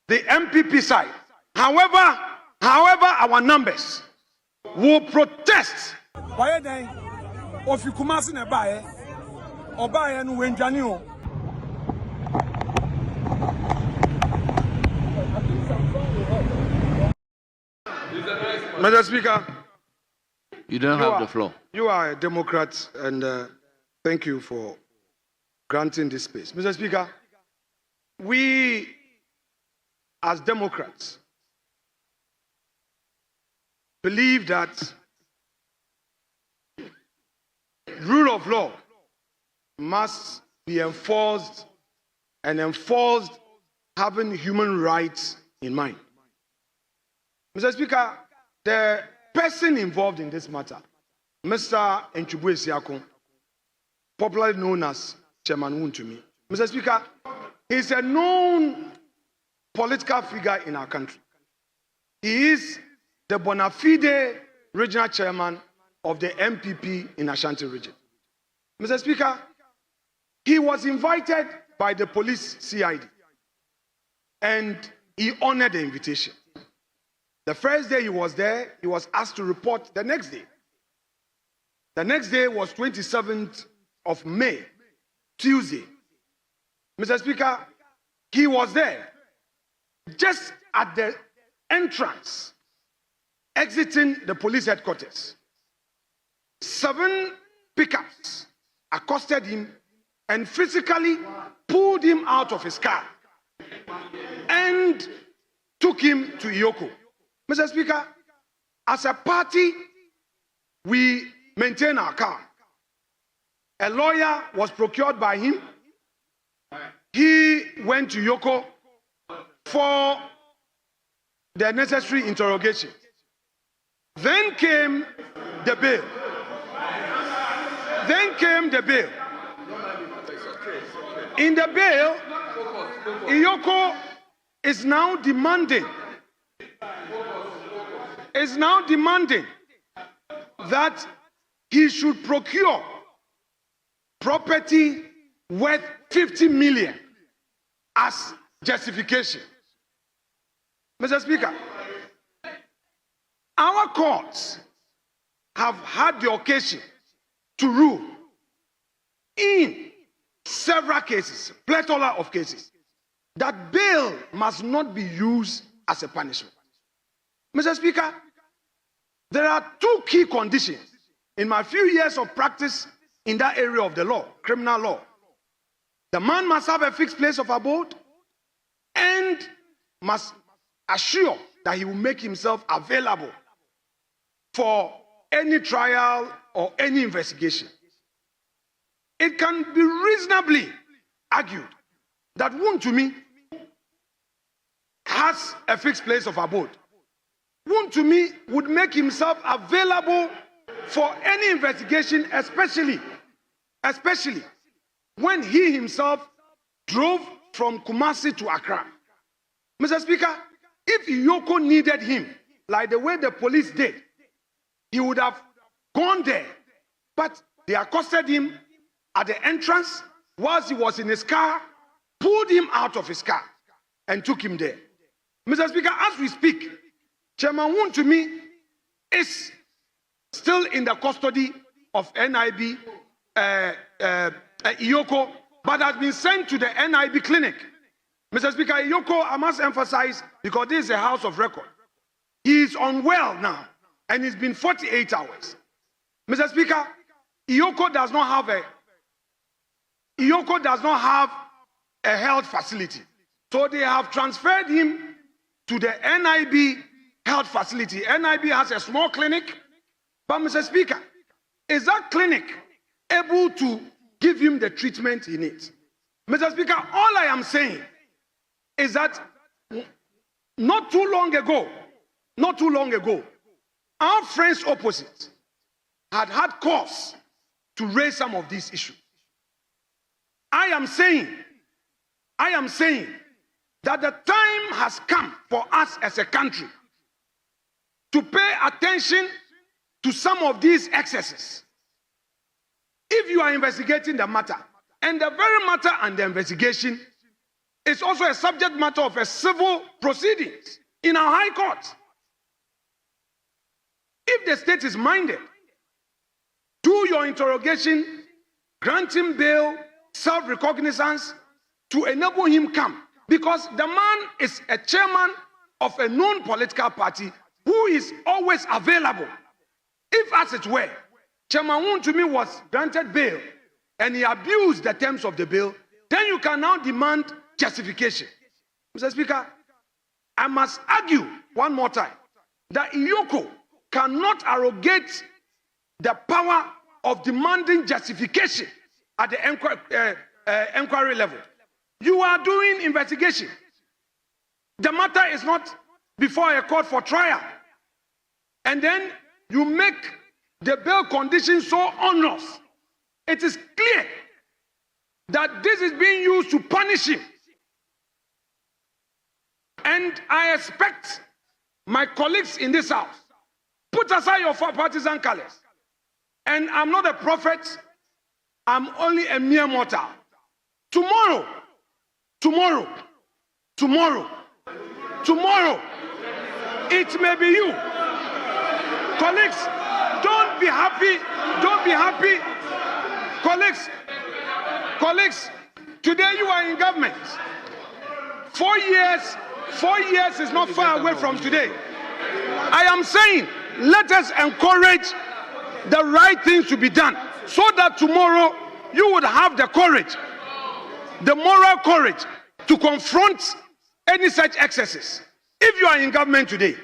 the MPP side. However, our numbers will protest. Why then? If you come as in a buy, or buy and win Janio. Mr. Speaker, you don't have the floor. You are a Democrat, and thank you for granting this space. Mr. Speaker, we as Democrats believe that rule of law must be enforced, and enforced having human rights in mind. Mr. Speaker, the person involved in this matter, Mr. EOCO, popularly known as Chairman WONTUMI. Mr. Speaker, he is a known political figure in our country. He is the bona fide regional chairman of the MPP in Ashanti region. Mr. Speaker, he was invited by the police CID, and he honored the invitation. The first day he was there, he was asked to report the next day. The next day was 27th of May, Tuesday. Mr. Speaker, he was there just at the entrance, exiting the police headquarters. 7 pickups accosted him and physically pulled him out of his car and took him to EOCO. Mr. Speaker, as a party, we maintain our calm. A lawyer was procured by him. He went to EOCO for the necessary interrogation. Then came the bail. In the bail, EOCO is now demanding that he should procure property worth 50 million as justification. Mr. Speaker, our courts have had the occasion to rule in several cases, plethora of cases, that bail must not be used as a punishment. Mr. Speaker, there are 2 key conditions in my few years of practice in that area of the law, criminal law. The man must have a fixed place of abode and must assure that he will make himself available for any trial or any investigation. It can be reasonably argued that WONTUMI has a fixed place of abode. WONTUMI would make himself available for any investigation, especially when he himself drove from Kumasi to Accra. Mr. Speaker, if EOCO needed him, like the way the police did, he would have gone there. But they accosted him at the entrance whilst he was in his car, pulled him out of his car, and took him there. Mr. Speaker, as we speak, Chairman WONTUMI is still in the custody of NIB, EOCO, but has been sent to the NIB clinic. Mr. Speaker, EOCO, I must emphasize, because this is a house of record, he is unwell now, and it's been 48 hours. Mr. Speaker, EOCO does not have a health facility, so they have transferred him to the NIB health facility. NIB has a small clinic, but Mr. Speaker, is that clinic able to give him the treatment he needs? Mr. Speaker, all I am saying is that not too long ago, our friends opposite had cause to raise some of these issues. I am saying that the time has come for us as a country to pay attention to some of these excesses. If you are investigating the matter, and the very matter and the investigation is also a subject matter of a civil proceedings in our high court. If the state is minded, do your interrogation, grant him bail, self-recognizance to enable him come. Because the man is a chairman of a known political party who is always available. If, as it were, Chairman WONTUMI was granted bail and he abused the terms of the bail, then you can now demand justification. Mr. Speaker, I must argue one more time that EOCO cannot arrogate the power of demanding justification at the inquiry level. You are doing investigation. The matter is not before a court for trial. And then you make the bail conditions so onerous. It is clear that this is being used to punish him. And I expect my colleagues in this house, put aside your partisan colors. And I'm not a prophet, I'm only a mere mortal. Tomorrow, it may be you. Colleagues, don't be happy. Colleagues, today you are in government. 4 years is not far away from today. I am saying, let us encourage the right things to be done so that tomorrow you would have the courage, the moral courage to confront any such excesses. If you are in government today,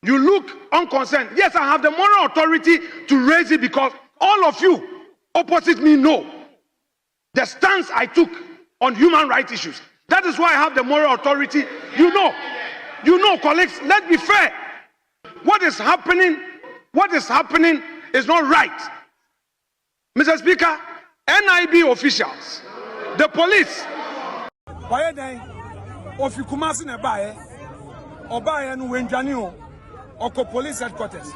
you look unconcerned. Yes, I have the moral authority to raise it because all of you opposite me know the stance I took on human rights issues. That is why I have the moral authority. You know, colleagues, let's be fair. What is happening is not right. Mr. Speaker, NIB officials, the police. Why then, if you come as in a buyer, or buy and when Janio, or police headquarters.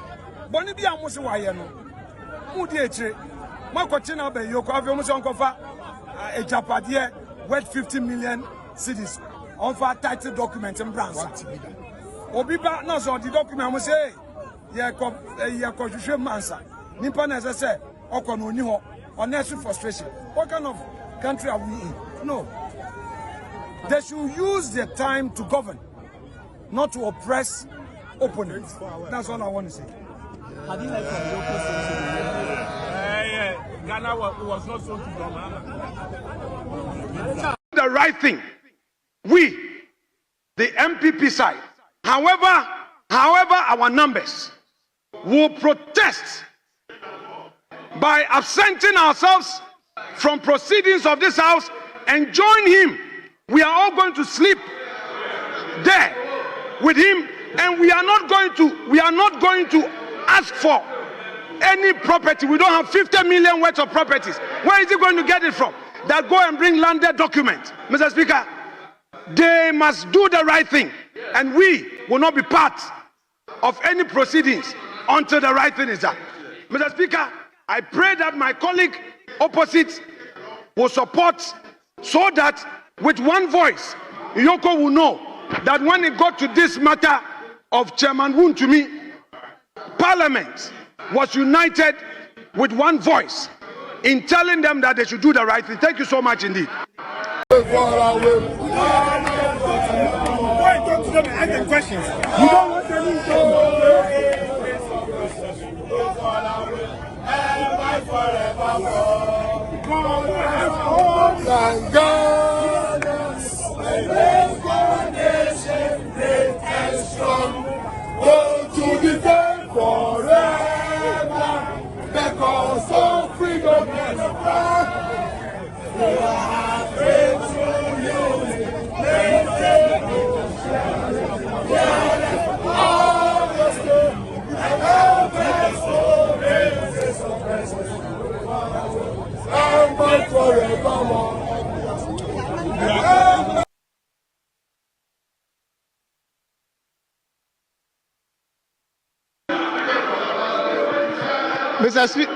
Bonibia Musi Wayano, Mudiatre, Makotina Bay, Yoko Afenyo Markins, a Japadia, worth 50 million cities, on for title document and brands. Obiba, no, so the document must say, Yako Mansa, Nippon as I said, Okononiho, or national frustration. What kind of country are we in? No. They should use their time to govern, not to oppress opponents. That's all I want to say. Have you heard from the local citizens? Ghana was not so to the right thing. We, the MPP side, however our numbers, will protest by absenting ourselves from proceedings of this house and join him. We are all going to sleep there with him, and we are not going to ask for any property. We don't have 50 million worth of properties. Where is he going to get it from? That go and bring landed documents. Mr. Speaker, they must do the right thing, and we will not be part of any proceedings until the right thing is done. Mr. Speaker, I pray that my colleague opposite will support, so that with one voice, EOCO will know that when it got to this matter of Chairman WONTUMI, Parliament was united with one voice in telling them that they should do the right thing. Thank you so much indeed. Thank God, nation, great and strong, go to defend forever, because of freedom and pride. We are grateful you, Mr. Speaker.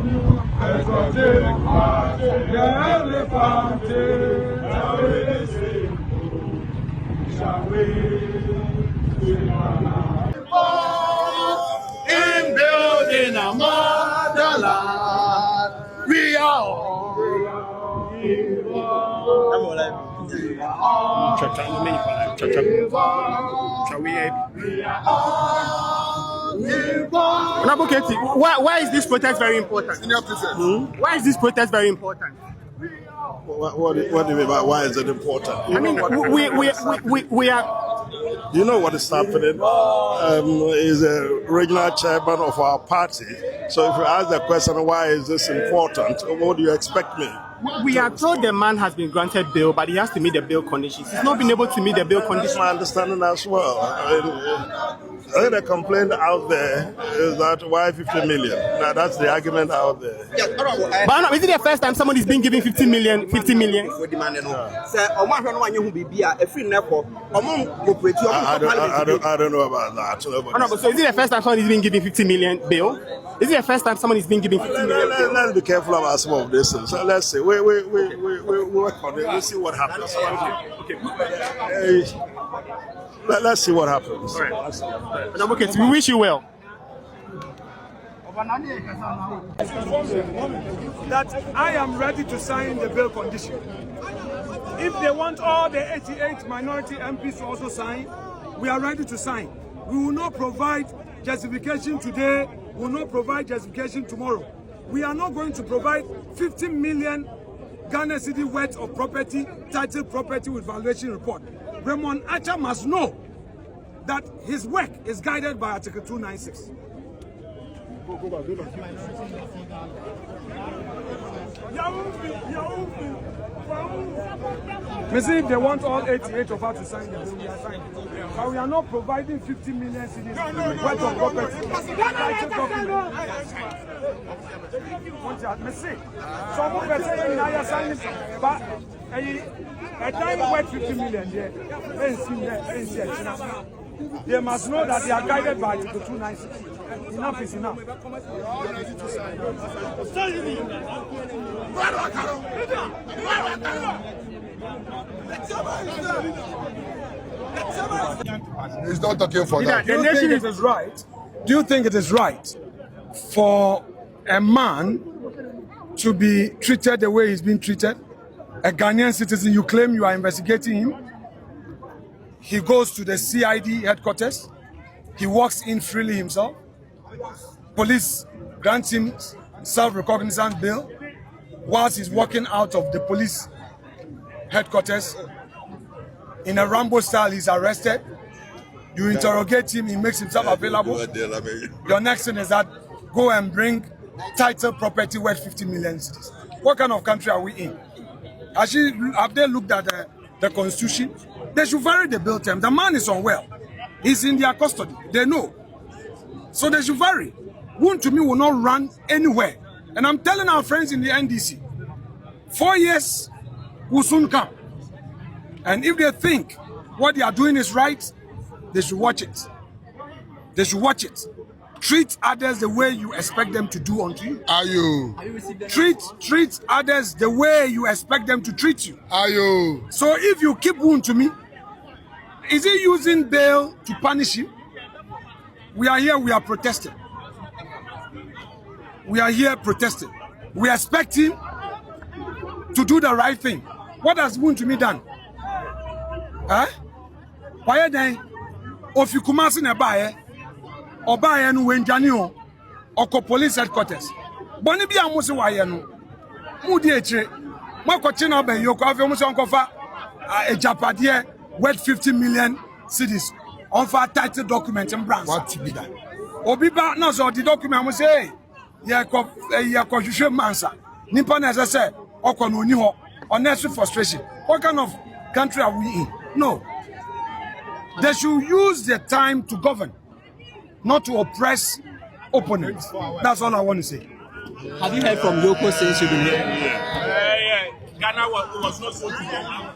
In building a motherland, we are all why is this protest very important? Why is this protest very important? What do you mean by why is it important? I mean, we are. You know what is happening? Is a regional chairman of our party. So if you ask the question, why is this important? What do you expect me? We are told the man has been granted bail, but he has to meet the bail conditions. He's not been able to meet the bail conditions. My understanding as well. I think the complaint out there is that why 50 million? Now that's the argument out there. But is it the first time somebody is being given 50 million? 50 million? I don't know about that. So is it the first time someone is being given 50 million bail? Is it the first time someone is being given 50 million bail? Let's be careful about some of this. So let's see. We work on it. We'll see what happens. Okay. Let's see what happens. All right. Okay, we wish you well. That I am ready to sign the bail condition. If they want all the 88 minority MPs to also sign, we are ready to sign. We will not provide justification today, we will not provide justification tomorrow. We are not going to provide 50 million Ghana city worth of property, titled property with valuation report. Raymond Ay3ka must know that his work is guided by Article 296. Maybe if they want all 88 of us to sign the bill, we are signing. But we are not providing 50 million cedis worth of property. Title document. Some of us say now you're signing, but a time worth 50 million there. They must know that they are guided by the 296. Enough is enough. He's not talking for that. Do you think it is right? Do you think it is right for a man to be treated the way he's been treated? A Ghanaian citizen, you claim you are investigating him. He goes to the CID headquarters. He walks in freely himself. Police grant him self-recognizance bail. Whilst he's walking out of the police headquarters, in a Rambo style, he's arrested. You interrogate him, he makes himself available. Your next thing is that go and bring title property worth 50 million cedis. What kind of country are we in? Actually, have they looked at the constitution? They should vary the bail term. The man is unwell. He's in their custody. They know. So they should vary. WONTUMI will not run anywhere. And I'm telling our friends in the NDC, 4 years will soon come. And if they think what they are doing is right, they should watch it. They should watch it. Treat others the way you expect them to do unto you. Are you? Treat others the way you expect them to treat you. Are you? So if you keep WONTUMI, is he using bail to punish you? We are here, we are protesting. We are here protesting. We expect him to do the right thing. What has WONTUMI done? Huh? Why then? If you come out in a buyer, or buy and when Janio or police headquarters. Bonibi almost a wire no. Moody EOCO, Makochina by EOCO, Afenyo a Japadia worth 50 million cedis on for title document and brands. What to be done? Obiba no so the document must say, Yakoshusha Mansa. Nippon as I said, Okonuniho, unnecessary frustration. What kind of country are we in? No. They should use their time to govern, not to oppress opponents. That's all I want to say. Have you heard from EOCO since you've been here? Ghana was not so together.